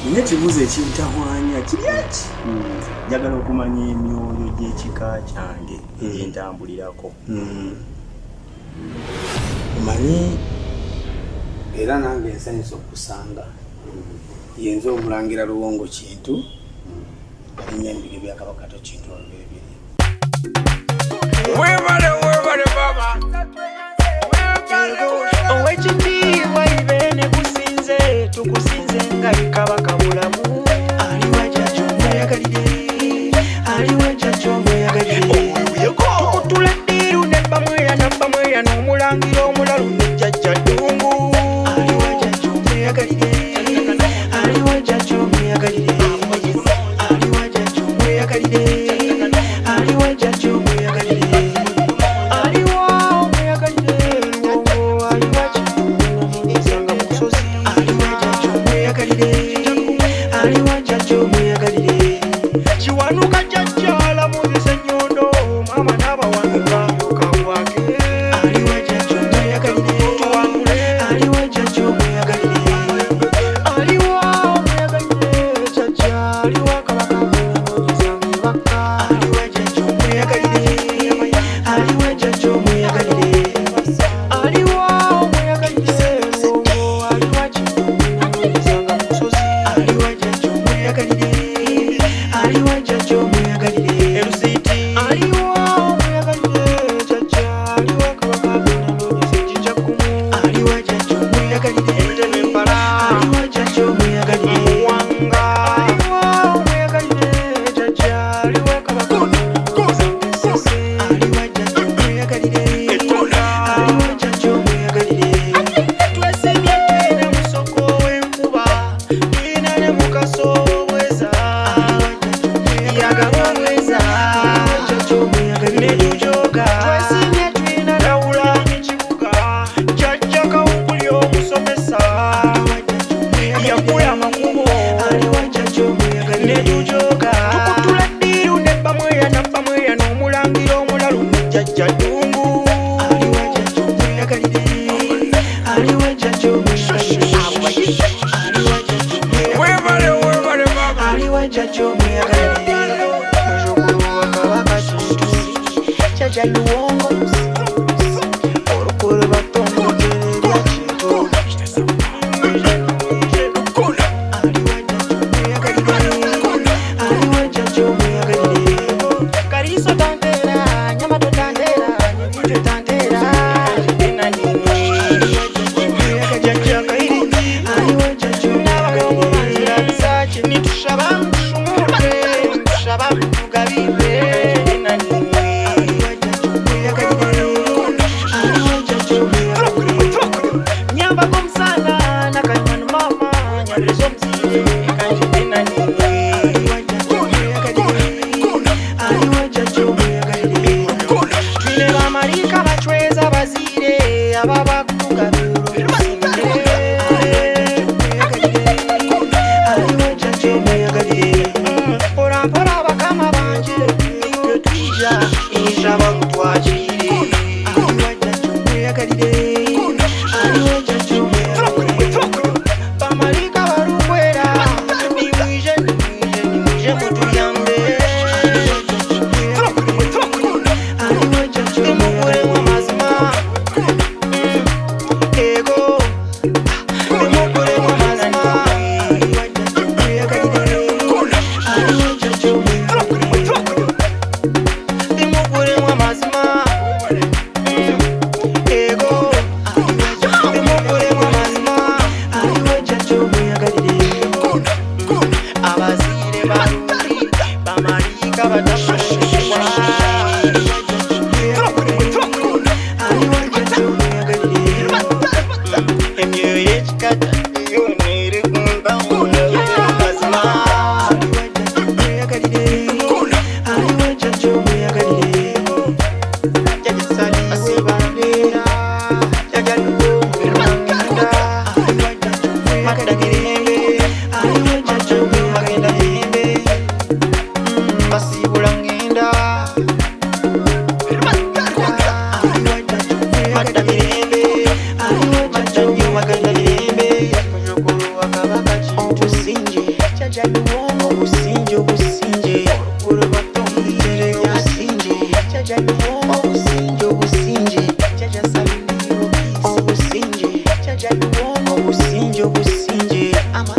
Nina kibuuzo ekintawanya kiryaki? Njagala okumanya emyoyo gy'ekika kyange egyentambulirako. Omanyi era nange nsanyusa okusanga yenza omulangira Luwongo Kintu alinnya ebirige bya Kabaka Kintu olubiribiri. Webale baba owekitiibwa Ibene kusinze tukusinze nga Kabaka bulamu aliwa jjajja omweyagalire aliwa jjajja omweyagalire tukutula ddiiru ne bamweya n'omulangira omulalu ne jjajja Ddungu aliwa jjajja omweyagalire aliwa jjajja omweyagalire aliwa jjajja omweyagalire aliwa jjajja omweyagalire aliwa omweyagalire Luwongo aliwa kisanga musozi aliwa jjajja omweyagalire aliwa jjajja omweyagalire kiwanuka jjajja alamuzisa ennyondo maama n'abawanuka kawake aliwa jjajja omweyagalire tuwangule aliwa jjajja omweyagalire aliwa omweyagalire jjajja aliwa Kabaka n'omugisanga ebaka aliwa jjajja omweyagalire aliwa jjajja omweyagalire aliwa omweyagalire Luwongo aliwa n'omugisanga musozi aliwa jjajja omweyagalire aliwa jjajja omweyagalire erusiiti aliwa omweyagalire jjajja aliwa Kabaka n'omugisanga ekijjakumu aliwa jjajja omweyagalire entebe empala aliwa jjajja omweyagalire muwanga aliwa omweyagalire jjajja aliwa Kabaka n'omugisanga essese aliwa jjajja omweyagalire aliwa jjajja omweyagalire twesimye twine musoko w'enkuba twina ne mukaso w'obweza yagala obweza jjajja omweyagalire ne tujoga twesimye twina Dawula n'ekibuga jjajja Kawumpuli omusomesa yakuya amakubo aliwa jjajja omweyagalire ne tujoga tukutula ddiiru ne bamweya n'omulangira omulalu ne jjajja Ddungu aliwa jjajja omweyagalire aliwa jjajja omweyagalire aliwa jjajja omweyagalire webale baba aliwa jjajja omweyagalire muzzukulu wa Kabaka Kintu jjajja Luwongo olukulu batomogere lya Kintu aliwa jjajja omweyagalire Kaliiso tanteera Nyamato tanteera Nyebintu tanteera jjajja Kairindi aliwa jjajja omweyagalire Bisaaki nitushaba mushumule ntushaba mutugabire aliwa jjajja omweyagalire aliwa jjajja omweyagalire nyambako omusana nakanywana mama nyabiriza omuziire kanjide nanimwe aliwa jjajja omweyagalire aliwa jjajja omweyagalire twine bamalika bacweza baziire ababakugabira aliwa jjajja omweyagalire mpolampola bakama banje iffe twija nsaba mutwakire aliwa jjajja omweyagalire aliwa jjajja omweyagalire bamalika balumbwera nimwije mutuyambe aliwa jjajja temugulemu amazima ego temugulemu amazima aliwa jjajja omweyagalire aliwa jjajja omweyagalire temugulemu amazima ego temugulemu amazima aliwa jjajja omweyagalire abaziire balungi bamalika batafunikibwa aliwa jjajja omweyagalire emyoyo y'ekikata eyo neeri kumpawulo mazima aliwa jjajja omweyagalire aliwa jjajja omweyagalire jjajja Saliisi Bandeera jjajja Luwongo Lwanganda aliwa jjajja omweyagalire aliwa jjajja omweyagalire basiibula ngenda aliwa jjajja omweyagalire aliwa jjajja omweyagalire muzzukulu wa Kabaka Kintu Sinje Jajaluongo businje obusinje olugulu batonditere yasinje Jajaluongo businje obusinje Jajasalini obusinje Jajaluongo businje obusinje ama